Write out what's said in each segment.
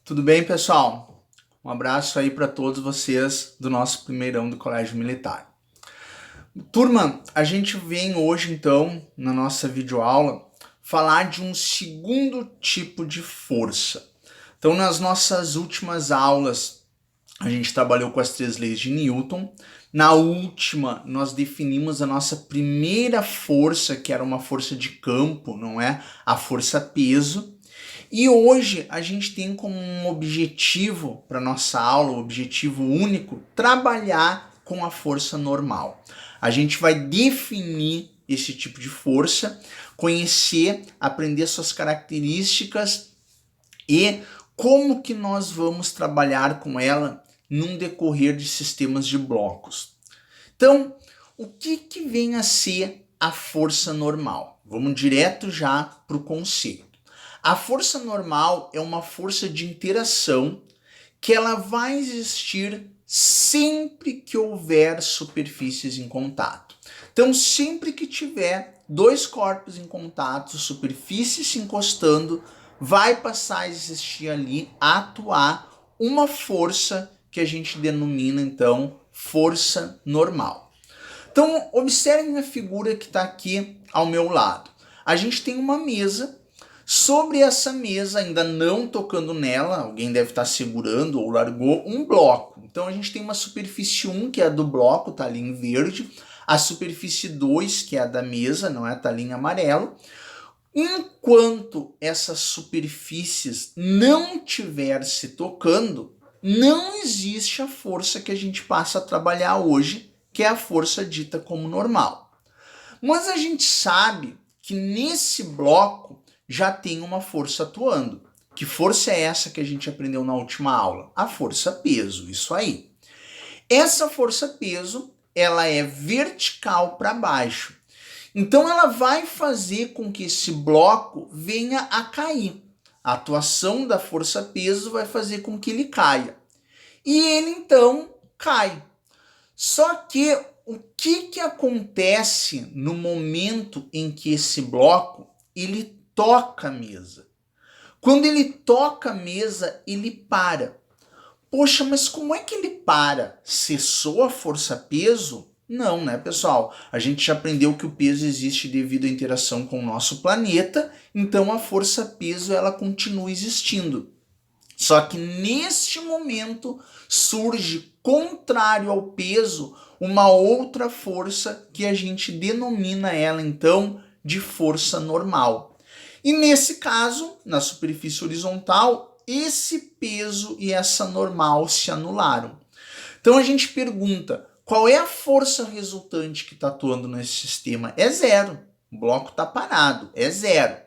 Tudo bem, pessoal? Um abraço aí para todos vocês do nosso primeirão do Colégio Militar. Turma, a gente vem hoje então, na nossa videoaula, falar de um segundo tipo de força. Então, nas nossas últimas aulas, a gente trabalhou com as 3 leis de Newton. Na última, nós definimos a nossa primeira força, que era uma força de campo, não é? A força peso. E hoje a gente tem como um objetivo para nossa aula, um objetivo único, trabalhar com a força normal. A gente vai definir esse tipo de força, conhecer, aprender suas características e como que nós vamos trabalhar com ela num decorrer de sistemas de blocos. Então, o que vem a ser a força normal? Vamos direto já para o conceito. A força normal é uma força de interação que ela vai existir sempre que houver superfícies em contato. Então, sempre que tiver dois corpos em contato, superfície se encostando, vai passar a existir ali, a atuar uma força que a gente denomina então força normal. Então, observem a figura que está aqui ao meu lado. A gente tem uma mesa. Sobre essa mesa, ainda não tocando nela, alguém deve estar segurando ou largou um bloco. Então a gente tem uma superfície 1, que é a do bloco, está ali em verde. A superfície 2, que é a da mesa, não é? Está ali em amarelo. Enquanto essas superfícies não estiver se tocando, não existe a força que a gente passa a trabalhar hoje, que é a força dita como normal. Mas a gente sabe que nesse bloco já tem uma força atuando. Que força é essa que a gente aprendeu na última aula? A força peso, isso aí. Essa força peso, ela é vertical para baixo. Então ela vai fazer com que esse bloco venha a cair. A atuação da força peso vai fazer com que ele caia. E ele então cai. Só que o que acontece no momento em que esse bloco ele toca a mesa? Quando ele toca a mesa, ele para. Poxa, mas como é que ele para? Cessou a força-peso? Não, né, pessoal? A gente já aprendeu que o peso existe devido à interação com o nosso planeta, então a força-peso ela continua existindo. Só que neste momento surge, contrário ao peso, uma outra força que a gente denomina ela então de força normal. E nesse caso, na superfície horizontal, esse peso e essa normal se anularam. Então a gente pergunta, qual é a força resultante que está atuando nesse sistema? É zero. O bloco está parado, é zero.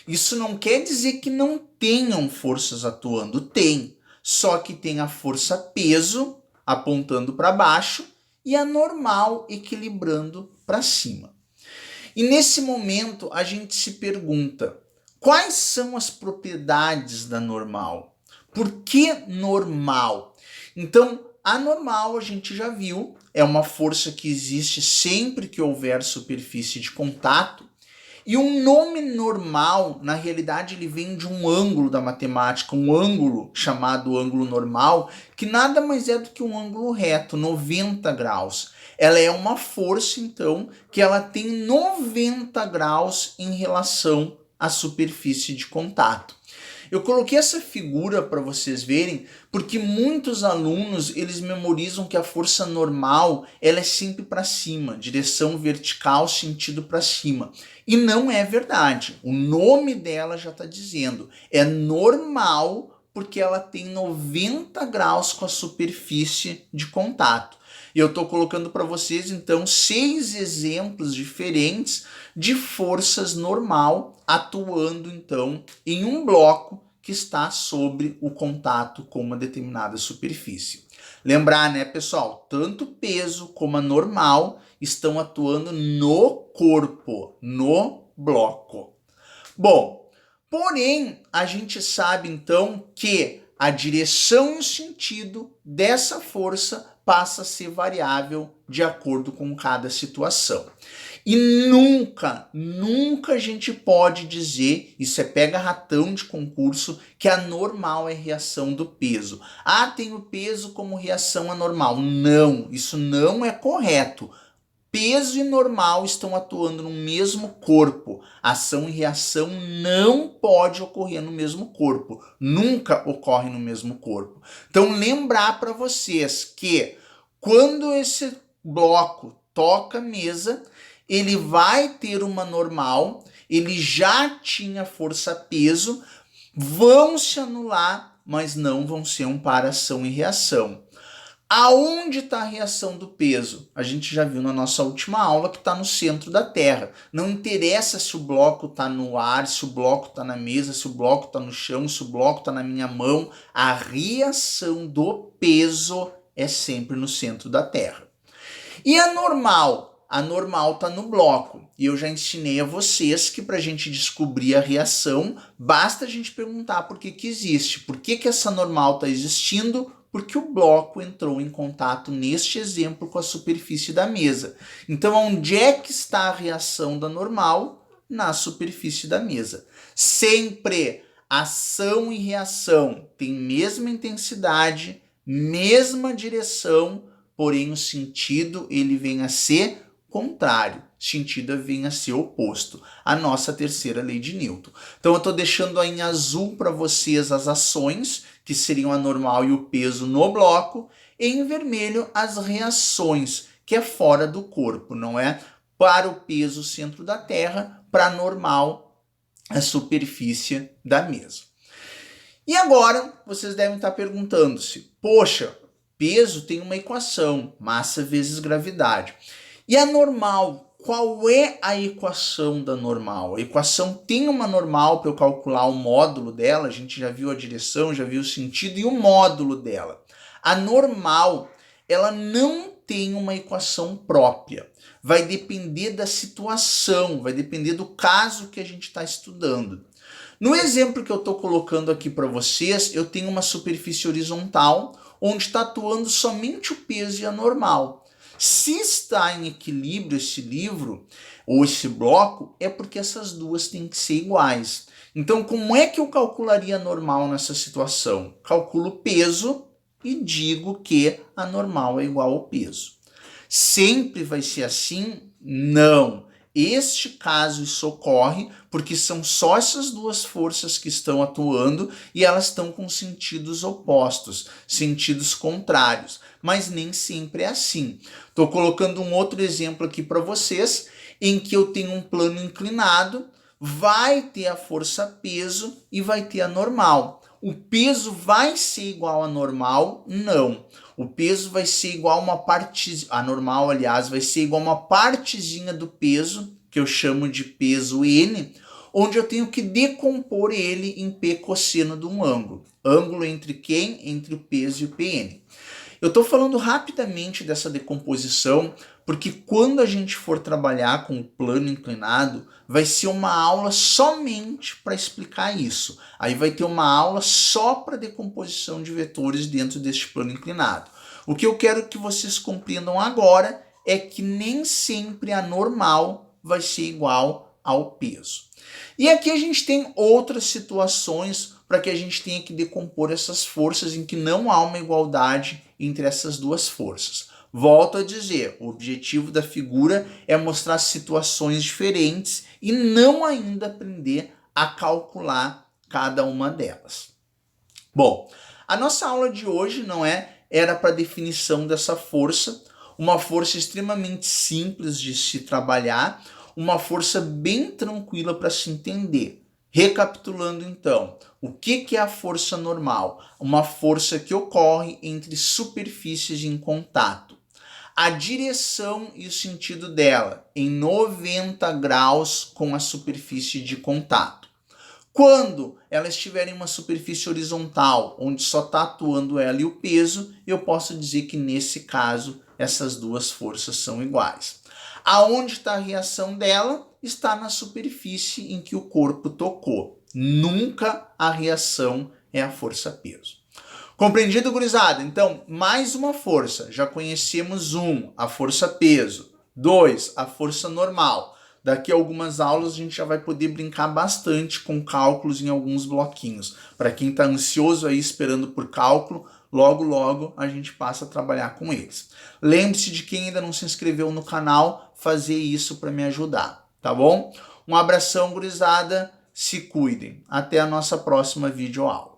Isso não quer dizer que não tenham forças atuando, tem. Só que tem a força peso apontando para baixo e a normal equilibrando para cima. E nesse momento a gente se pergunta, quais são as propriedades da normal? Por que normal? Então, a normal a gente já viu, é uma força que existe sempre que houver superfície de contato. E um nome normal, na realidade, ele vem de um ângulo da matemática, um ângulo chamado ângulo normal, que nada mais é do que um ângulo reto, 90 graus. Ela é uma força, então, que ela tem 90 graus em relação à superfície de contato. Eu coloquei essa figura para vocês verem, porque muitos alunos, eles memorizam que a força normal, ela é sempre para cima, direção vertical, sentido para cima. E não é verdade. O nome dela já está dizendo, é normal porque ela tem 90 graus com a superfície de contato. E eu estou colocando para vocês, então, 6 exemplos diferentes de forças normal atuando, então, em um bloco que está sobre o contato com uma determinada superfície. Lembrar, né, pessoal, tanto o peso como a normal estão atuando no corpo, no bloco. Bom, porém, a gente sabe, então, que a direção e o sentido dessa força passa a ser variável de acordo com cada situação. E nunca a gente pode dizer, isso é pega-ratão de concurso, que a normal é reação do peso. Ah, tem o peso como reação anormal. Não, isso não é correto. Peso e normal estão atuando no mesmo corpo. Ação e reação não pode ocorrer no mesmo corpo. Nunca ocorre no mesmo corpo. Então, lembrar para vocês que quando esse bloco toca a mesa, ele vai ter uma normal, ele já tinha força-peso, vão se anular, mas não vão ser um par ação e reação. Aonde está a reação do peso? A gente já viu na nossa última aula que está no centro da Terra. Não interessa se o bloco está no ar, se o bloco está na mesa, se o bloco está no chão, se o bloco está na minha mão. A reação do peso é sempre no centro da Terra. E a normal? A normal está no bloco. E eu já ensinei a vocês que para a gente descobrir a reação, basta a gente perguntar por que existe. Por que essa normal está existindo? Porque o bloco entrou em contato, neste exemplo, com a superfície da mesa. Então, onde é que está a reação da normal? Na superfície da mesa. Sempre ação e reação têm mesma intensidade, mesma direção, porém o sentido ele vem a ser contrário. Sentido vem a ser oposto. A nossa terceira lei de Newton. Então eu estou deixando aí em azul para vocês as ações, que seriam a normal e o peso no bloco, e em vermelho as reações, que é fora do corpo, não é? Para o peso, o centro da Terra, para a normal, a superfície da mesa. E agora vocês devem estar perguntando-se, poxa, peso tem uma equação, massa vezes gravidade. E a normal, qual é a equação da normal? A equação tem uma normal para eu calcular o módulo dela, a gente já viu a direção, já viu o sentido e o módulo dela. A normal, ela não tem uma equação própria. Vai depender da situação, vai depender do caso que a gente está estudando. No exemplo que eu estou colocando aqui para vocês, eu tenho uma superfície horizontal, onde está atuando somente o peso e a normal. Se está em equilíbrio esse livro, ou esse bloco, é porque essas duas têm que ser iguais. Então, como é que eu calcularia a normal nessa situação? Calculo o peso e digo que a normal é igual ao peso. Sempre vai ser assim? Não. Este caso isso ocorre porque são só essas duas forças que estão atuando e elas estão com sentidos opostos, sentidos contrários, mas nem sempre é assim. Estou colocando um outro exemplo aqui para vocês, em que eu tenho um plano inclinado, vai ter a força-peso e vai ter a normal. O peso vai ser igual a normal? Não. O peso vai ser igual a uma parte, a normal, aliás, vai ser igual a uma partezinha do peso, que eu chamo de peso N, onde eu tenho que decompor ele em P cosseno de um ângulo. Ângulo entre quem? Entre o peso e o PN. Eu estou falando rapidamente dessa decomposição, porque quando a gente for trabalhar com o plano inclinado, vai ser uma aula somente para explicar isso. Aí vai ter uma aula só para decomposição de vetores dentro deste plano inclinado. O que eu quero que vocês compreendam agora é que nem sempre a normal vai ser igual ao peso. E aqui a gente tem outras situações para que a gente tenha que decompor essas forças em que não há uma igualdade entre essas duas forças. Volto a dizer, o objetivo da figura é mostrar situações diferentes e não ainda aprender a calcular cada uma delas. Bom, a nossa aula de hoje era para definição dessa força, uma força extremamente simples de se trabalhar, uma força bem tranquila para se entender. Recapitulando então, o que é a força normal? Uma força que ocorre entre superfícies em contato. A direção e o sentido dela em 90 graus com a superfície de contato. Quando ela estiver em uma superfície horizontal, onde só está atuando ela e o peso, eu posso dizer que nesse caso essas duas forças são iguais. Aonde está a reação dela? Está na superfície em que o corpo tocou. Nunca a reação é a força-peso. Compreendido, gurizada? Então, mais uma força. Já conhecemos a força peso. 2, a força normal. Daqui a algumas aulas a gente já vai poder brincar bastante com cálculos em alguns bloquinhos. Para quem está ansioso aí esperando por cálculo, logo a gente passa a trabalhar com eles. Lembre-se de quem ainda não se inscreveu no canal, fazer isso para me ajudar, tá bom? Um abração, gurizada. Se cuidem. Até a nossa próxima videoaula.